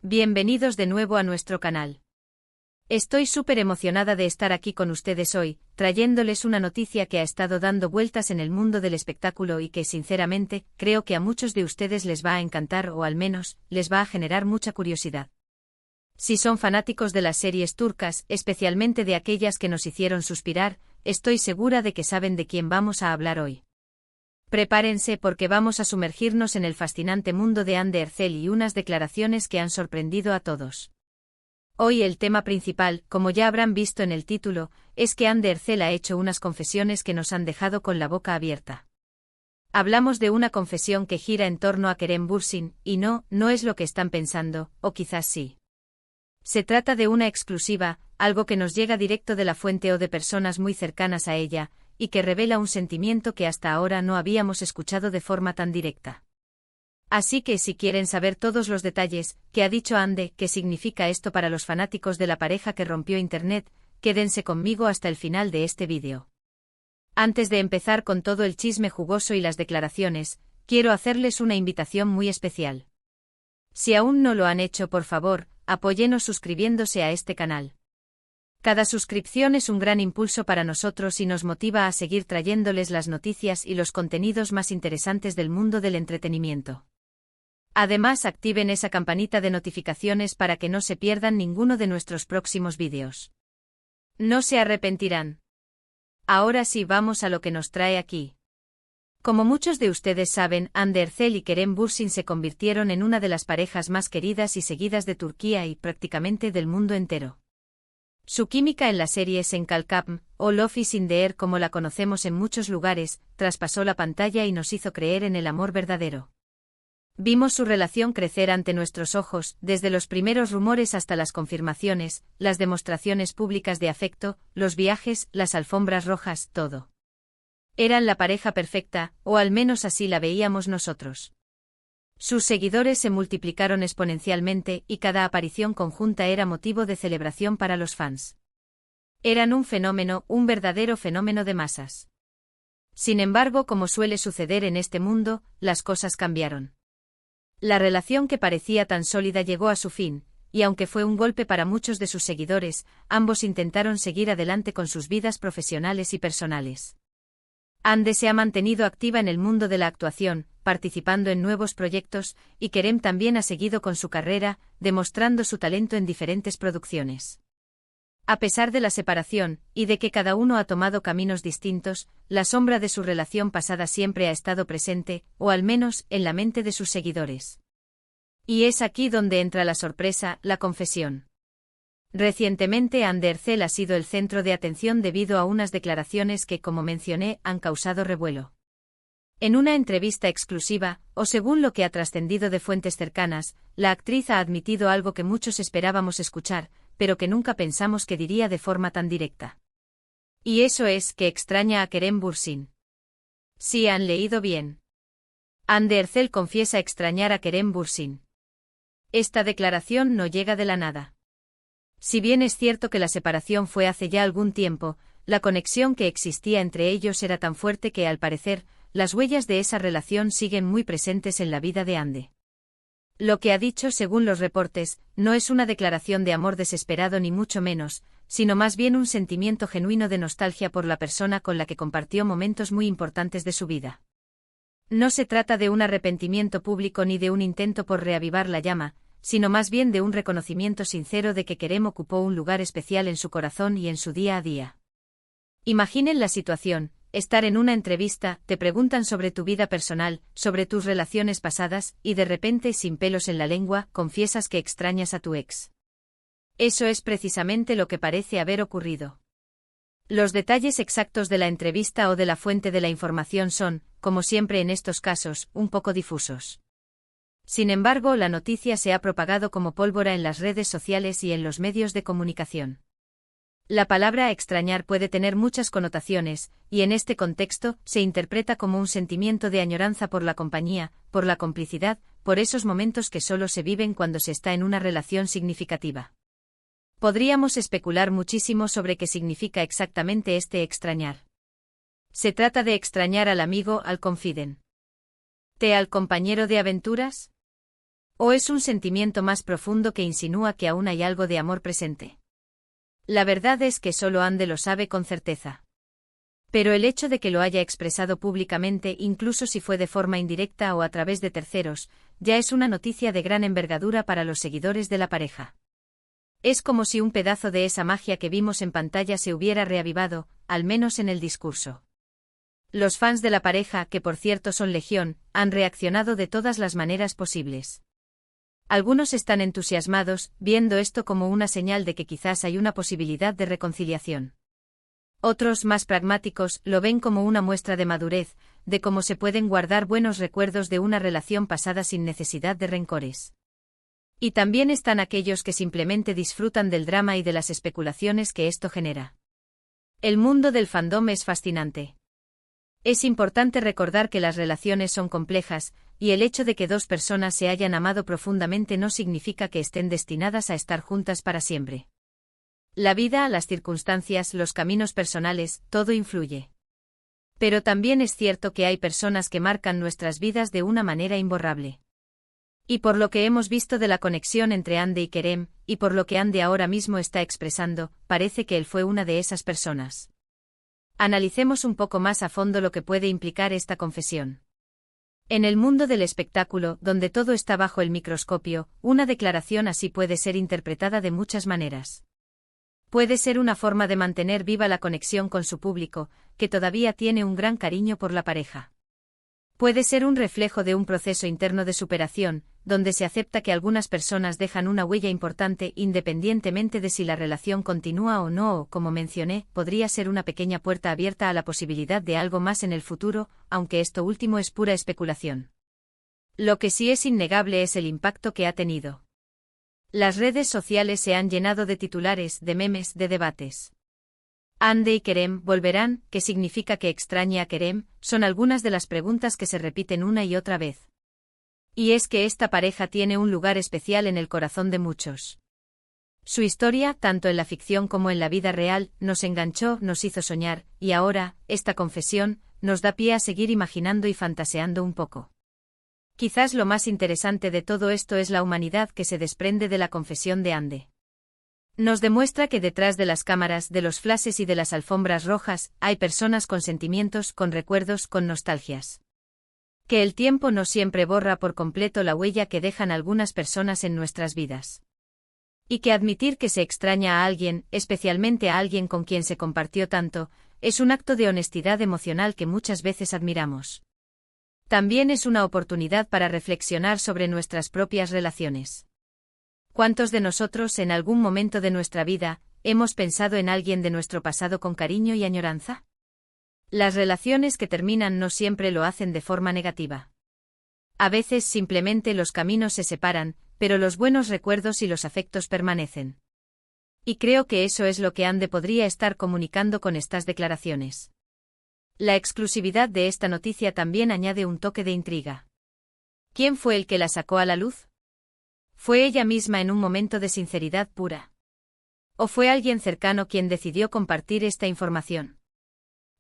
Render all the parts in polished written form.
Bienvenidos de nuevo a nuestro canal. Estoy súper emocionada de estar aquí con ustedes hoy, trayéndoles una noticia que ha estado dando vueltas en el mundo del espectáculo y que, sinceramente, creo que a muchos de ustedes les va a encantar o al menos, les va a generar mucha curiosidad. Si son fanáticos de las series turcas, especialmente de aquellas que nos hicieron suspirar, estoy segura de que saben de quién vamos a hablar hoy. Prepárense porque vamos a sumergirnos en el fascinante mundo de Hande Erçel y unas declaraciones que han sorprendido a todos. Hoy el tema principal, como ya habrán visto en el título, es que Hande Erçel ha hecho unas confesiones que nos han dejado con la boca abierta. Hablamos de una confesión que gira en torno a Kerem Bürsin, y no es lo que están pensando, o quizás sí. Se trata de una exclusiva, algo que nos llega directo de la fuente o de personas muy cercanas a ella, y que revela un sentimiento que hasta ahora no habíamos escuchado de forma tan directa. Así que si quieren saber todos los detalles, qué ha dicho Hande, qué significa esto para los fanáticos de la pareja que rompió Internet, quédense conmigo hasta el final de este vídeo. Antes de empezar con todo el chisme jugoso y las declaraciones, quiero hacerles una invitación muy especial. Si aún no lo han hecho, por favor, apóyenos suscribiéndose a este canal. Cada suscripción es un gran impulso para nosotros y nos motiva a seguir trayéndoles las noticias y los contenidos más interesantes del mundo del entretenimiento. Además, activen esa campanita de notificaciones para que no se pierdan ninguno de nuestros próximos vídeos. No se arrepentirán. Ahora sí, vamos a lo que nos trae aquí. Como muchos de ustedes saben, Hande Erçel y Kerem Bürsin se convirtieron en una de las parejas más queridas y seguidas de Turquía y prácticamente del mundo entero. Su química en la serie Senkalkapm, o Love is in the Air como la conocemos en muchos lugares, traspasó la pantalla y nos hizo creer en el amor verdadero. Vimos su relación crecer ante nuestros ojos, desde los primeros rumores hasta las confirmaciones, las demostraciones públicas de afecto, los viajes, las alfombras rojas, todo. Eran la pareja perfecta, o al menos así la veíamos nosotros. Sus seguidores se multiplicaron exponencialmente y cada aparición conjunta era motivo de celebración para los fans. Eran un fenómeno, un verdadero fenómeno de masas. Sin embargo, como suele suceder en este mundo, las cosas cambiaron. La relación que parecía tan sólida llegó a su fin, y aunque fue un golpe para muchos de sus seguidores, ambos intentaron seguir adelante con sus vidas profesionales y personales. Hande se ha mantenido activa en el mundo de la actuación, participando en nuevos proyectos, y Kerem también ha seguido con su carrera, demostrando su talento en diferentes producciones. A pesar de la separación, y de que cada uno ha tomado caminos distintos, la sombra de su relación pasada siempre ha estado presente, o al menos, en la mente de sus seguidores. Y es aquí donde entra la sorpresa, la confesión. Recientemente Hande Erçel ha sido el centro de atención debido a unas declaraciones que, como mencioné, han causado revuelo. En una entrevista exclusiva, o según lo que ha trascendido de fuentes cercanas, la actriz ha admitido algo que muchos esperábamos escuchar, pero que nunca pensamos que diría de forma tan directa. Y eso es que extraña a Kerem Bürsin. Sí, han leído bien. Hande Erçel confiesa extrañar a Kerem Bürsin. Esta declaración no llega de la nada. Si bien es cierto que la separación fue hace ya algún tiempo, la conexión que existía entre ellos era tan fuerte que, al parecer, las huellas de esa relación siguen muy presentes en la vida de Hande. Lo que ha dicho, según los reportes, no es una declaración de amor desesperado ni mucho menos, sino más bien un sentimiento genuino de nostalgia por la persona con la que compartió momentos muy importantes de su vida. No se trata de un arrepentimiento público ni de un intento por reavivar la llama, sino más bien de un reconocimiento sincero de que Kerem ocupó un lugar especial en su corazón y en su día a día. Imaginen la situación, estar en una entrevista, te preguntan sobre tu vida personal, sobre tus relaciones pasadas, y de repente, sin pelos en la lengua, confiesas que extrañas a tu ex. Eso es precisamente lo que parece haber ocurrido. Los detalles exactos de la entrevista o de la fuente de la información son, como siempre en estos casos, un poco difusos. Sin embargo, la noticia se ha propagado como pólvora en las redes sociales y en los medios de comunicación. La palabra extrañar puede tener muchas connotaciones, y en este contexto, se interpreta como un sentimiento de añoranza por la compañía, por la complicidad, por esos momentos que solo se viven cuando se está en una relación significativa. Podríamos especular muchísimo sobre qué significa exactamente este extrañar. ¿Se trata de extrañar al amigo, al confident? ¿Al compañero de aventuras? ¿O es un sentimiento más profundo que insinúa que aún hay algo de amor presente? La verdad es que solo Ande lo sabe con certeza. Pero el hecho de que lo haya expresado públicamente, incluso si fue de forma indirecta o a través de terceros, ya es una noticia de gran envergadura para los seguidores de la pareja. Es como si un pedazo de esa magia que vimos en pantalla se hubiera reavivado, al menos en el discurso. Los fans de la pareja, que por cierto son legión, han reaccionado de todas las maneras posibles. Algunos están entusiasmados, viendo esto como una señal de que quizás hay una posibilidad de reconciliación. Otros, más pragmáticos, lo ven como una muestra de madurez, de cómo se pueden guardar buenos recuerdos de una relación pasada sin necesidad de rencores. Y también están aquellos que simplemente disfrutan del drama y de las especulaciones que esto genera. El mundo del fandom es fascinante. Es importante recordar que las relaciones son complejas, y el hecho de que dos personas se hayan amado profundamente no significa que estén destinadas a estar juntas para siempre. La vida, las circunstancias, los caminos personales, todo influye. Pero también es cierto que hay personas que marcan nuestras vidas de una manera imborrable. Y por lo que hemos visto de la conexión entre Ande y Kerem, y por lo que Ande ahora mismo está expresando, parece que él fue una de esas personas. Analicemos un poco más a fondo lo que puede implicar esta confesión. En el mundo del espectáculo, donde todo está bajo el microscopio, una declaración así puede ser interpretada de muchas maneras. Puede ser una forma de mantener viva la conexión con su público, que todavía tiene un gran cariño por la pareja. Puede ser un reflejo de un proceso interno de superación, donde se acepta que algunas personas dejan una huella importante independientemente de si la relación continúa o no o, como mencioné, podría ser una pequeña puerta abierta a la posibilidad de algo más en el futuro, aunque esto último es pura especulación. Lo que sí es innegable es el impacto que ha tenido. Las redes sociales se han llenado de titulares, de memes, de debates. Ande y Kerem volverán, ¿qué significa que extrañe a Kerem? Son algunas de las preguntas que se repiten una y otra vez. Y es que esta pareja tiene un lugar especial en el corazón de muchos. Su historia, tanto en la ficción como en la vida real, nos enganchó, nos hizo soñar, y ahora, esta confesión, nos da pie a seguir imaginando y fantaseando un poco. Quizás lo más interesante de todo esto es la humanidad que se desprende de la confesión de Ande. Nos demuestra que detrás de las cámaras, de los flashes y de las alfombras rojas, hay personas con sentimientos, con recuerdos, con nostalgias. Que el tiempo no siempre borra por completo la huella que dejan algunas personas en nuestras vidas. Y que admitir que se extraña a alguien, especialmente a alguien con quien se compartió tanto, es un acto de honestidad emocional que muchas veces admiramos. También es una oportunidad para reflexionar sobre nuestras propias relaciones. ¿Cuántos de nosotros en algún momento de nuestra vida hemos pensado en alguien de nuestro pasado con cariño y añoranza? Las relaciones que terminan no siempre lo hacen de forma negativa. A veces simplemente los caminos se separan, pero los buenos recuerdos y los afectos permanecen. Y creo que eso es lo que Ande podría estar comunicando con estas declaraciones. La exclusividad de esta noticia también añade un toque de intriga. ¿Quién fue el que la sacó a la luz? ¿Fue ella misma en un momento de sinceridad pura? ¿O fue alguien cercano quien decidió compartir esta información?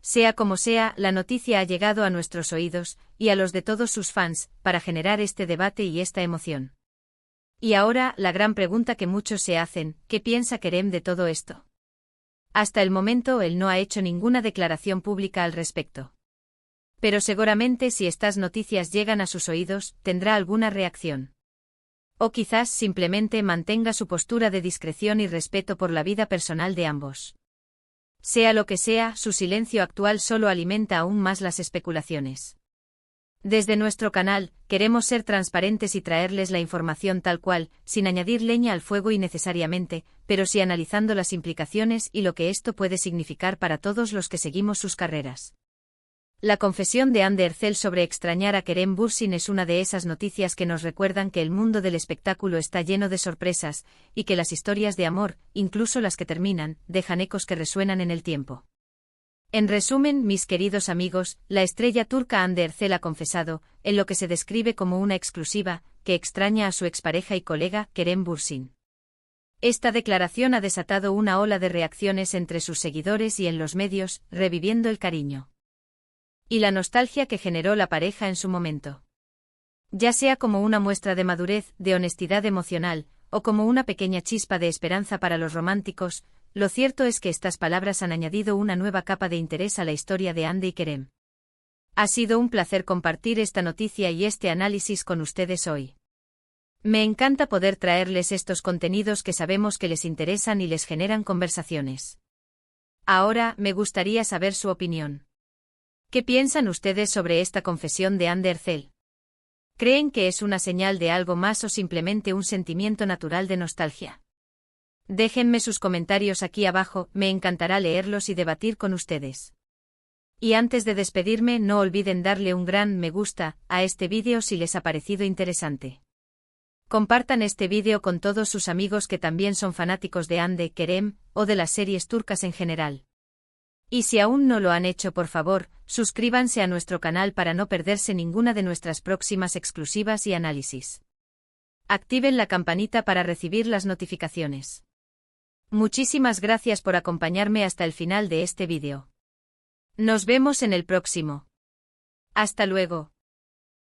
Sea como sea, la noticia ha llegado a nuestros oídos, y a los de todos sus fans, para generar este debate y esta emoción. Y ahora, la gran pregunta que muchos se hacen, ¿qué piensa Kerem de todo esto? Hasta el momento él no ha hecho ninguna declaración pública al respecto. Pero seguramente si estas noticias llegan a sus oídos, tendrá alguna reacción. O quizás simplemente mantenga su postura de discreción y respeto por la vida personal de ambos. Sea lo que sea, su silencio actual solo alimenta aún más las especulaciones. Desde nuestro canal, queremos ser transparentes y traerles la información tal cual, sin añadir leña al fuego innecesariamente, pero sí analizando las implicaciones y lo que esto puede significar para todos los que seguimos sus carreras. La confesión de Ande Erçel sobre extrañar a Kerem Bürsin es una de esas noticias que nos recuerdan que el mundo del espectáculo está lleno de sorpresas, y que las historias de amor, incluso las que terminan, dejan ecos que resuenan en el tiempo. En resumen, mis queridos amigos, la estrella turca Ande Erçel ha confesado, en lo que se describe como una exclusiva, que extraña a su expareja y colega, Kerem Bürsin. Esta declaración ha desatado una ola de reacciones entre sus seguidores y en los medios, reviviendo el cariño y la nostalgia que generó la pareja en su momento. Ya sea como una muestra de madurez, de honestidad emocional, o como una pequeña chispa de esperanza para los románticos, lo cierto es que estas palabras han añadido una nueva capa de interés a la historia de Hande y Kerem. Ha sido un placer compartir esta noticia y este análisis con ustedes hoy. Me encanta poder traerles estos contenidos que sabemos que les interesan y les generan conversaciones. Ahora, me gustaría saber su opinión. ¿Qué piensan ustedes sobre esta confesión de Hande Erçel? ¿Creen que es una señal de algo más o simplemente un sentimiento natural de nostalgia? Déjenme sus comentarios aquí abajo, me encantará leerlos y debatir con ustedes. Y antes de despedirme, no olviden darle un gran me gusta a este vídeo si les ha parecido interesante. Compartan este vídeo con todos sus amigos que también son fanáticos de Hande, Kerem, o de las series turcas en general. Y si aún no lo han hecho, por favor, suscríbanse a nuestro canal para no perderse ninguna de nuestras próximas exclusivas y análisis. Activen la campanita para recibir las notificaciones. Muchísimas gracias por acompañarme hasta el final de este vídeo. Nos vemos en el próximo. Hasta luego.